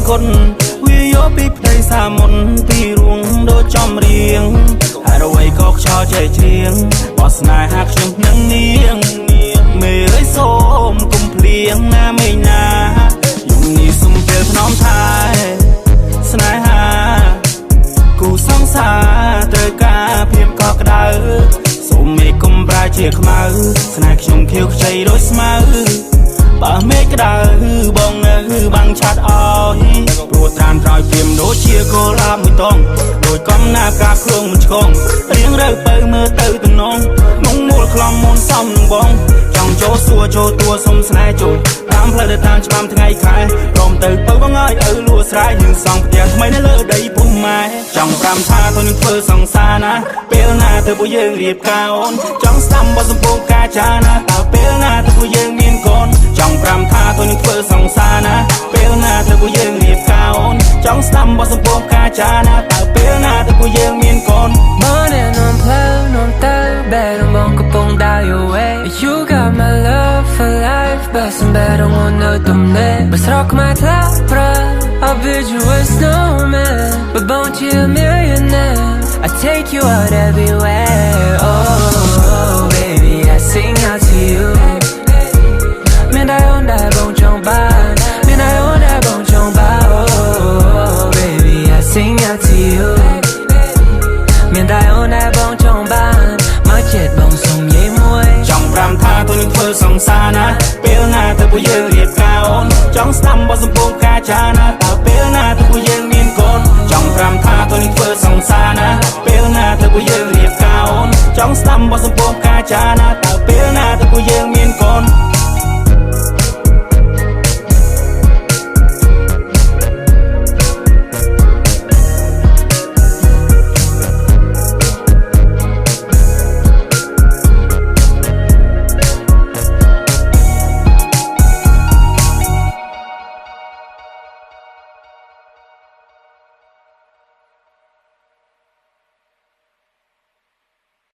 គុណវាយកពីផ្ទៃសាមុនពីរួងដូចចំរៀងហើយអ្វីក៏ខ្យល់ចែកជ្រៀងបោះស្នេហាខ្ញុំនឹងនាងមេអើយសូមកុំភ្លៀងណាមេណាយំនេះសុំពេលភ្នំថែស្នេហាគូសង្សារត្រូវការភាពកក់ក្ដៅសូមមេកុំប្រែជាខ្មៅស្នេហ៍ខ្ញុំខៀវខ្ចីដូចស្មៅបើមេក្តៅបងនៅបាំងឆាត់អើយព្រោះត្រានក្រោយព្រាមដូចជាគោលាបមួយតងដូចកំណាកាប់ខ្លួនមិនឆ្កងរៀងរើទៅមើលទៅទំនងមុងមូលខ្លំមុនសំនឹងបងចង់ចូលសួរចូលតួសុំស្នេហ៍ចូលតាមផ្លូវទៅតាមច្បាំថ្ងៃខែរំទៅបើបងអើយឪលួស្រែយើងសង់ផ្ទះថ្មីនៅលើដីភូមិម៉ែចង់ប្រាំថាទៅនឹងធ្វើសង្សារណាពេលណាទៅពួកយើងរៀបការអូនចង់ស្ដាំបទសម្ពោធការចាណាតើពេលណាទៅពួកយើងមានកូនចង់ប្រាំថាទៅនឹងធ្វើសង្សារណាពេលណាទៅពួកយើងរៀបការអូនចង់ស្ដាំបទសម្ពោធការចាណាតើពេលណាទៅពួកយើងមានកូន Morning on plane on the bed I'm on kapong down your way You got my love for life but some better one no tumne But rock my clapra I'll build you a snowman But won't you a millionaire I take you out everywhere Oh baby I sing out to you Man I own that bong chong ba Man I own that bong chong ba Oh baby I sing out to youមានតែអូនដែលបងចង់បានមកចិត្តបងសុំនិយាយមួយចង់ប្រាំថាទៅនឹងធ្វើសង្សារណាពេលណាទៅពួកយើងរៀបការអូនចង់ស្ដាំបទសម្ពោធការចាណាតើពេលណាទៅពួកយើងមានកូនចង់ប្រាំថាទៅនឹងធ្វើសង្សារណាពេលណាទៅពួកយើងរៀបការអូនចង់ស្ដាំបទសម្ពោធការចាណាតើពេលណាទៅពួកយើងមានកូន